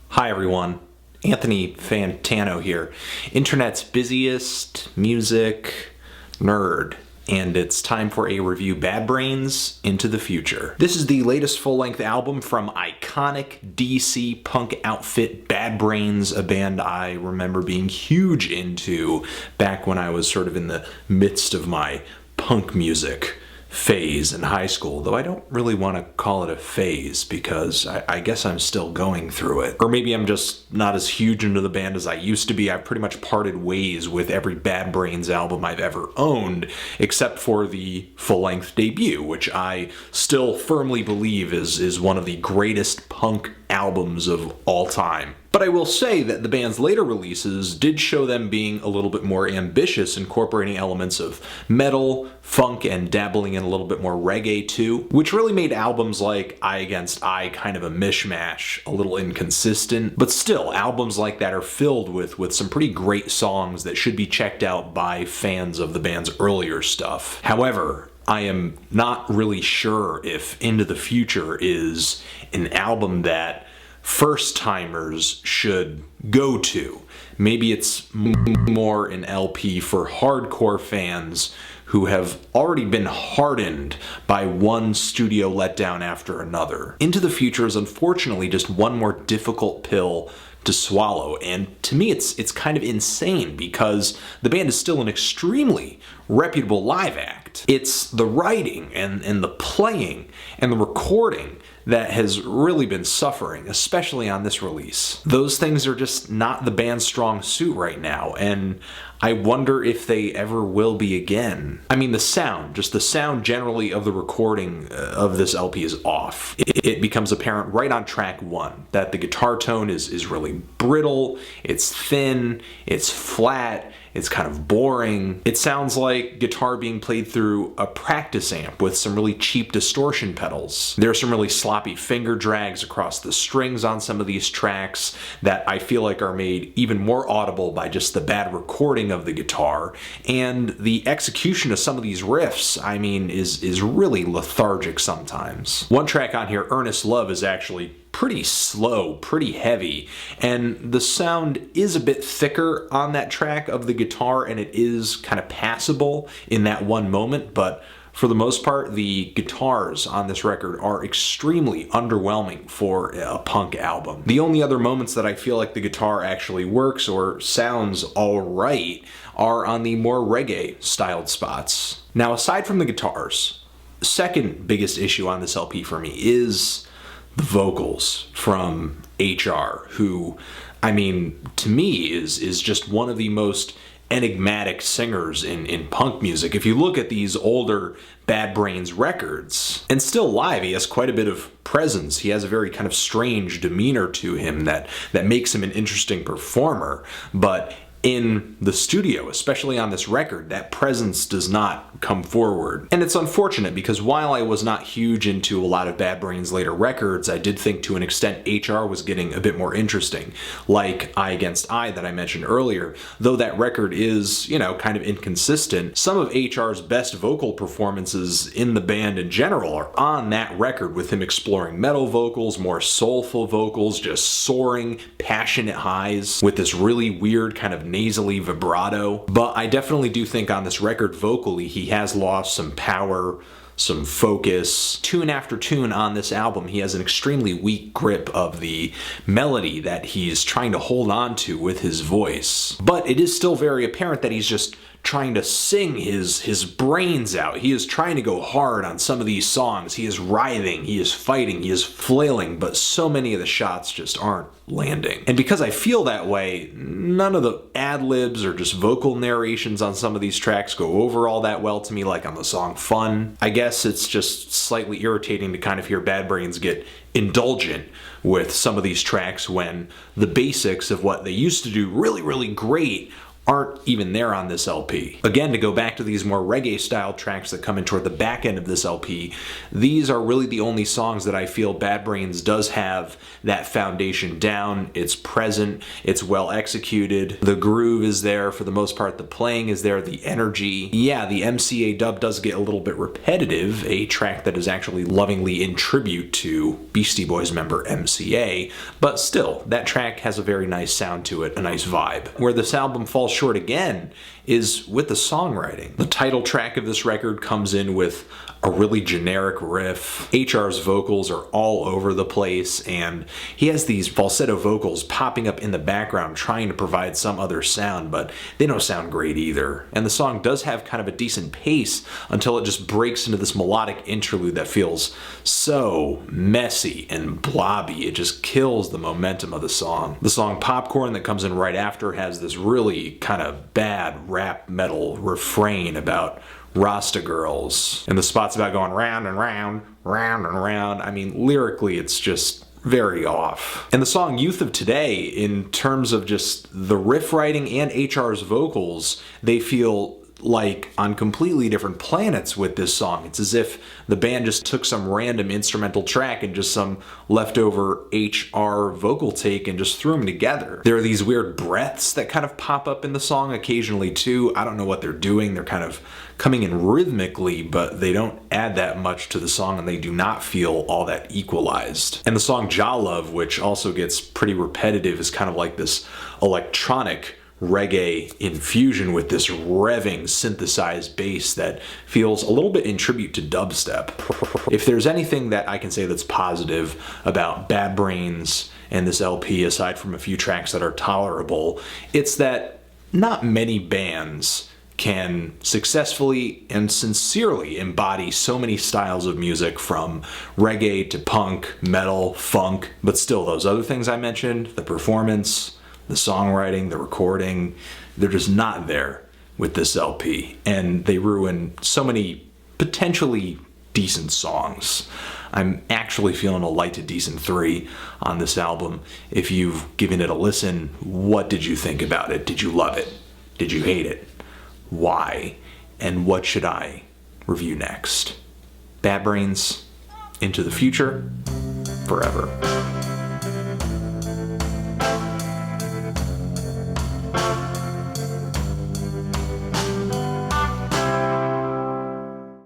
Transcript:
Hi everyone, Anthony Fantano here, internet's busiest music nerd, and it's time for a review Bad Brains Into the Future. This is the latest full-length album from iconic DC punk outfit Bad Brains, a band I remember being huge into back when I was sort of in the midst of my punk music phase in high school, though I don't really want to call it a phase because I guess I'm still going through it. Or maybe I'm just not as huge into the band as I used to be. I've pretty much parted ways with every Bad Brains album I've ever owned, except for the full-length debut, which I still firmly believe is one of the greatest punk albums of all time. But I will say that the band's later releases did show them being a little bit more ambitious, incorporating elements of metal, funk, and dabbling in a little bit more reggae too, which really made albums like Eye Against Eye kind of a mishmash, a little inconsistent. But still, albums like that are filled with some pretty great songs that should be checked out by fans of the band's earlier stuff. However, I am not really sure if Into the Future is an album that first-timers should go to. Maybe it's more an LP for hardcore fans who have already been hardened by one studio letdown after another. Into the Future is unfortunately just one more difficult pill to swallow, and to me it's kind of insane because the band is still an extremely reputable live act. It's the writing and the playing and the recording that has really been suffering, especially on this release. Those things are just not the band's strong suit right now, and I wonder if they ever will be again. I mean, the sound generally of the recording of this LP is off. It becomes apparent right on track one that the guitar tone is really brittle, it's thin, it's flat, it's kind of boring. It sounds like guitar being played through a practice amp with some really cheap distortion pedals. There are some really sloppy finger drags across the strings on some of these tracks that I feel like are made even more audible by just the bad recording of the guitar. And the execution of some of these riffs, I mean, is really lethargic sometimes. One track on here, Earnest Love, is actually pretty slow, pretty heavy, and the sound is a bit thicker on that track of the guitar, and it is kind of passable in that one moment, but for the most part, the guitars on this record are extremely underwhelming for a punk album. The only other moments that I feel like the guitar actually works or sounds alright are on the more reggae-styled spots. Now, aside from the guitars, the second biggest issue on this LP for me is the vocals from HR, who, I mean, to me is just one of the most enigmatic singers in punk music. If you look at these older Bad Brains records, and still live, he has quite a bit of presence. He has a very kind of strange demeanor to him that makes him an interesting performer, but in the studio, especially on this record, that presence does not come forward. And it's unfortunate because while I was not huge into a lot of Bad Brains' later records, I did think to an extent HR was getting a bit more interesting, like Eye Against Eye that I mentioned earlier. Though that record is, kind of inconsistent, some of HR's best vocal performances in the band in general are on that record, with him exploring metal vocals, more soulful vocals, just soaring, passionate highs with this really weird kind of nasally vibrato. But I definitely do think on this record vocally he has lost some power, some focus. Tune after tune on this album, he has an extremely weak grip of the melody that he's trying to hold on to with his voice. But it is still very apparent that he's just trying to sing his brains out. He is trying to go hard on some of these songs. He is writhing, he is fighting, he is flailing, but so many of the shots just aren't landing. And because I feel that way, none of the ad-libs or just vocal narrations on some of these tracks go over all that well to me, like on the song Fun. I guess it's just slightly irritating to kind of hear Bad Brains get indulgent with some of these tracks when the basics of what they used to do really, really great aren't even there on this LP. Again, to go back to these more reggae style tracks that come in toward the back end of this LP, these are really the only songs that I feel Bad Brains does have that foundation down. It's present, it's well executed, the groove is there for the most part, the playing is there, the energy. Yeah, the MCA dub does get a little bit repetitive, a track that is actually lovingly in tribute to Beastie Boys member MCA, but still, that track has a very nice sound to it, a nice vibe. Where this album falls short again is with the songwriting. The title track of this record comes in with a really generic riff. HR's vocals are all over the place, and he has these falsetto vocals popping up in the background trying to provide some other sound, but they don't sound great either. And the song does have kind of a decent pace until it just breaks into this melodic interlude that feels so messy and blobby. It just kills the momentum of the song. The song Popcorn that comes in right after has this really kind of bad rap metal refrain about Rasta girls, and the spot's about going round and round, round and round. I mean, lyrically, it's just very off. And the song Youth of Today, in terms of just the riff writing and HR's vocals, they feel like on completely different planets with this song. It's as if the band just took some random instrumental track and just some leftover HR vocal take and just threw them together. There are these weird breaths that kind of pop up in the song occasionally too. I don't know what they're doing. They're kind of coming in rhythmically, but they don't add that much to the song, and they do not feel all that equalized. And the song Ja Love, which also gets pretty repetitive, is kind of like this electronic reggae infusion with this revving synthesized bass that feels a little bit in tribute to dubstep. If there's anything that I can say that's positive about Bad Brains and this LP, aside from a few tracks that are tolerable, it's that not many bands can successfully and sincerely embody so many styles of music, from reggae to punk, metal, funk, but still those other things I mentioned, the performance, the songwriting, the recording, they're just not there with this LP, and they ruin so many potentially decent songs. I'm actually feeling a light to decent 3 on this album. If you've given it a listen, what did you think about it? Did you love it? Did you hate it? Why? And what should I review next? Bad Brains, Into the Future, Forever.